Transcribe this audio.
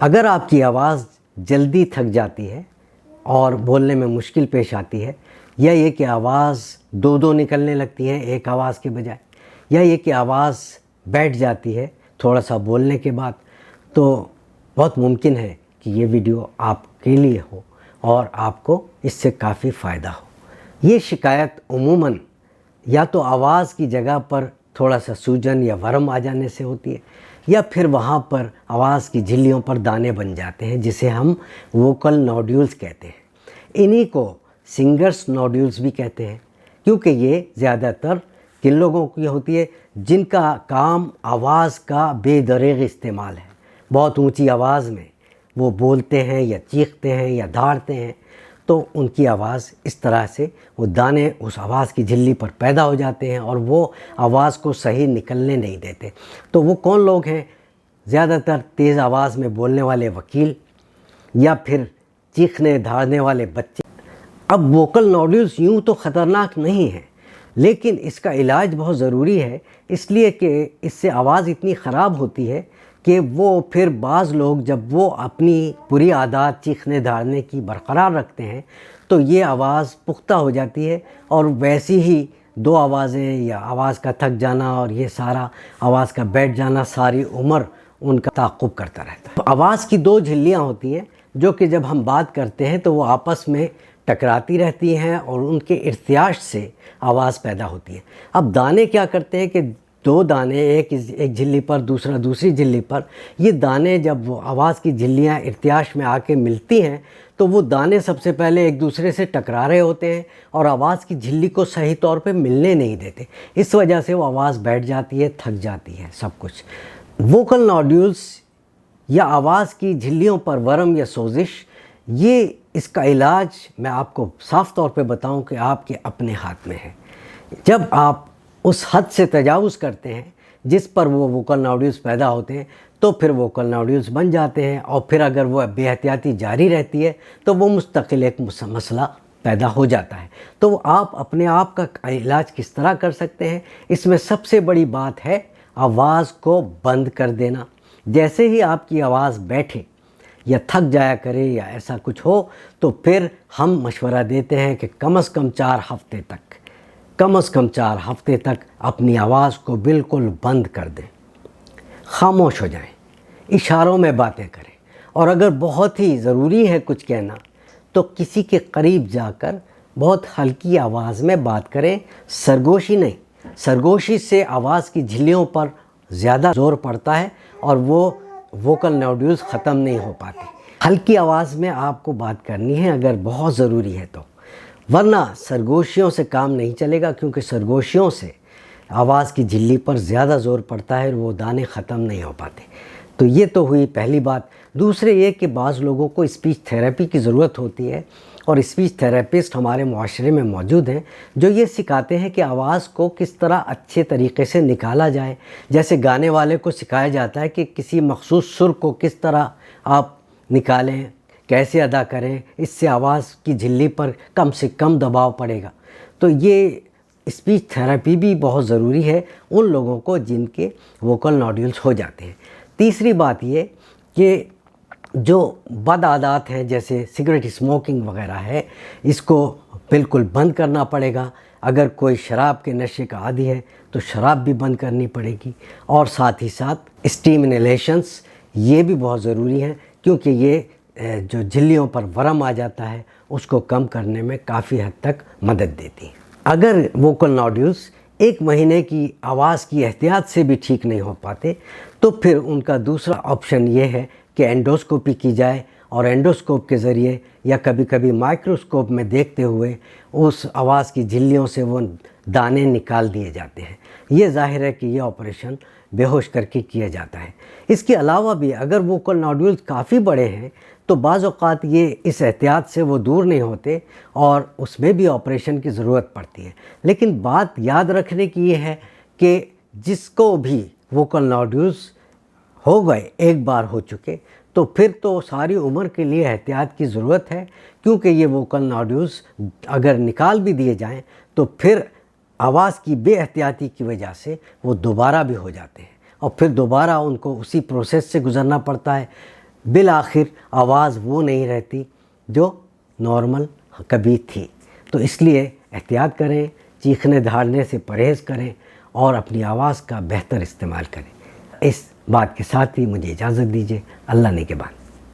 اگر آپ کی آواز جلدی تھک جاتی ہے اور بولنے میں مشکل پیش آتی ہے، یا یہ کہ آواز دو نکلنے لگتی ہے ایک آواز کے بجائے، یا یہ کہ آواز بیٹھ جاتی ہے تھوڑا سا بولنے کے بعد، تو بہت ممکن ہے کہ یہ ویڈیو آپ کے لیے ہو اور آپ کو اس سے کافی فائدہ ہو۔ یہ شکایت عموماً یا تو آواز کی جگہ پر تھوڑا سا سوجن یا ورم آ جانے سے ہوتی ہے، یا پھر وہاں پر آواز کی جھلیوں پر دانے بن جاتے ہیں جسے ہم ووکل نوڈیولز کہتے ہیں۔ انہی کو سنگرز نوڈیولز بھی کہتے ہیں، کیونکہ یہ زیادہ تر کن لوگوں کی ہوتی ہے جن کا کام آواز کا بے دریغ استعمال ہے۔ بہت اونچی آواز میں وہ بولتے ہیں یا چیختے ہیں یا دھاڑتے ہیں، تو ان کی آواز اس طرح سے وہ دانے اس آواز کی جھلی پر پیدا ہو جاتے ہیں اور وہ آواز کو صحیح نکلنے نہیں دیتے۔ تو وہ کون لوگ ہیں؟ زیادہ تر تیز آواز میں بولنے والے وکیل یا پھر چیخنے دھاڑنے والے بچے۔ اب ووکل نوڈیولز یوں تو خطرناک نہیں ہیں، لیکن اس کا علاج بہت ضروری ہے، اس لیے کہ اس سے آواز اتنی خراب ہوتی ہے کہ وہ پھر بعض لوگ جب وہ اپنی بری عادات چیخنے دھاڑنے کی برقرار رکھتے ہیں تو یہ آواز پختہ ہو جاتی ہے، اور ویسی ہی دو آوازیں یا آواز کا تھک جانا اور یہ سارا آواز کا بیٹھ جانا ساری عمر ان کا تعاقب کرتا رہتا ہے۔ آواز کی دو جھلیاں ہوتی ہیں جو کہ جب ہم بات کرتے ہیں تو وہ آپس میں ٹکراتی رہتی ہیں اور ان کے ارتعاش سے آواز پیدا ہوتی ہے۔ اب دانے کیا کرتے ہیں کہ دو دانے ایک جھلی پر دوسرا دوسری جھلی پر، یہ دانے جب وہ آواز کی جھلیاں ارتعاش میں آ کے ملتی ہیں تو وہ دانے سب سے پہلے ایک دوسرے سے ٹکرا رہے ہوتے ہیں اور آواز کی جھلی کو صحیح طور پہ ملنے نہیں دیتے، اس وجہ سے وہ آواز بیٹھ جاتی ہے، تھک جاتی ہے سب کچھ۔ ووکل نوڈیولز یا آواز کی جھلیوں پر ورم یا سوزش، یہ اس کا علاج میں آپ کو صاف طور پہ بتاؤں کہ آپ کے اپنے ہاتھ میں ہے۔ جب آپ اس حد سے تجاوز کرتے ہیں جس پر وہ ووکل نوڈیولز پیدا ہوتے ہیں تو پھر ووکل نوڈیولز بن جاتے ہیں، اور پھر اگر وہ بے احتیاطی جاری رہتی ہے تو وہ مستقل ایک مسئلہ پیدا ہو جاتا ہے۔ تو آپ اپنے آپ کا علاج کس طرح کر سکتے ہیں؟ اس میں سب سے بڑی بات ہے آواز کو بند کر دینا۔ جیسے ہی آپ کی آواز بیٹھے یا تھک جایا کرے یا ایسا کچھ ہو تو پھر ہم مشورہ دیتے ہیں کہ کم از کم 4 ہفتے تک اپنی آواز کو بالکل بند کر دیں، خاموش ہو جائیں، اشاروں میں باتیں کریں، اور اگر بہت ہی ضروری ہے کچھ کہنا تو کسی کے قریب جا کر بہت ہلکی آواز میں بات کریں، سرگوشی نہیں۔ سرگوشی سے آواز کی جھلیوں پر زیادہ زور پڑتا ہے اور وہ ووکل نوڈیولز ختم نہیں ہو پاتی۔ ہلکی آواز میں آپ کو بات کرنی ہے اگر بہت ضروری ہے تو، ورنہ سرگوشیوں سے کام نہیں چلے گا، کیونکہ سرگوشیوں سے آواز کی جھلی پر زیادہ زور پڑتا ہے اور وہ دانے ختم نہیں ہو پاتے۔ تو یہ تو ہوئی پہلی بات۔ دوسرے یہ کہ بعض لوگوں کو اسپیچ تھیراپی کی ضرورت ہوتی ہے، اور اسپیچ تھیراپسٹ ہمارے معاشرے میں موجود ہیں جو یہ سکھاتے ہیں کہ آواز کو کس طرح اچھے طریقے سے نکالا جائے۔ جیسے گانے والے کو سکھایا جاتا ہے کہ کسی مخصوص سر کو کس طرح آپ نکالیں، کیسے ادا کریں، اس سے آواز کی جھلی پر کم سے کم دباؤ پڑے گا۔ تو یہ اسپیچ تھیراپی بھی بہت ضروری ہے ان لوگوں کو جن کے ووکل نوڈیولز ہو جاتے ہیں۔ تیسری بات یہ کہ جو بد عادات ہیں جیسے سگریٹ اسموکنگ وغیرہ ہے، اس کو بالکل بند کرنا پڑے گا۔ اگر کوئی شراب کے نشے کا عادی ہے تو شراب بھی بند کرنی پڑے گی، اور ساتھ ہی ساتھ اسٹیم انہیلیشنز یہ بھی بہت ضروری ہیں، کیونکہ یہ جو جھلیوں پر ورم آ جاتا ہے اس کو کم کرنے میں کافی حد تک مدد دیتی ہیں۔ اگر ووکل نوڈیولز 1 مہینے کی آواز کی احتیاط سے بھی ٹھیک نہیں ہو پاتے تو پھر ان کا دوسرا آپشن یہ ہے کہ اینڈوسکوپی کی جائے، اور اینڈوسکوپ کے ذریعے یا کبھی کبھی مائکروسکوپ میں دیکھتے ہوئے اس آواز کی جھلیوں سے وہ دانے نکال دیے جاتے ہیں۔ یہ ظاہر ہے کہ یہ آپریشن بے ہوش کر کے کیا جاتا ہے۔ اس کے علاوہ بھی اگر ووکل نوڈیولز کافی بڑے ہیں تو بعض اوقات یہ اس احتیاط سے وہ دور نہیں ہوتے اور اس میں بھی آپریشن کی ضرورت پڑتی ہے۔ لیکن بات یاد رکھنے کی یہ ہے کہ جس کو بھی ووکل نوڈیولز ہو گئے، ایک بار ہو چکے، تو پھر تو ساری عمر کے لیے احتیاط کی ضرورت ہے، کیونکہ یہ ووکل نوڈیولز اگر نکال بھی دیے جائیں تو پھر آواز کی بے احتیاطی کی وجہ سے وہ دوبارہ بھی ہو جاتے ہیں، اور پھر دوبارہ ان کو اسی پروسیس سے گزرنا پڑتا ہے۔ بالآخر آواز وہ نہیں رہتی جو نارمل کبھی تھی۔ تو اس لیے احتیاط کریں، چیخنے دھاڑنے سے پرہیز کریں اور اپنی آواز کا بہتر استعمال کریں۔ اس بات کے ساتھ ہی مجھے اجازت دیجیے۔ اللہ نگہبان۔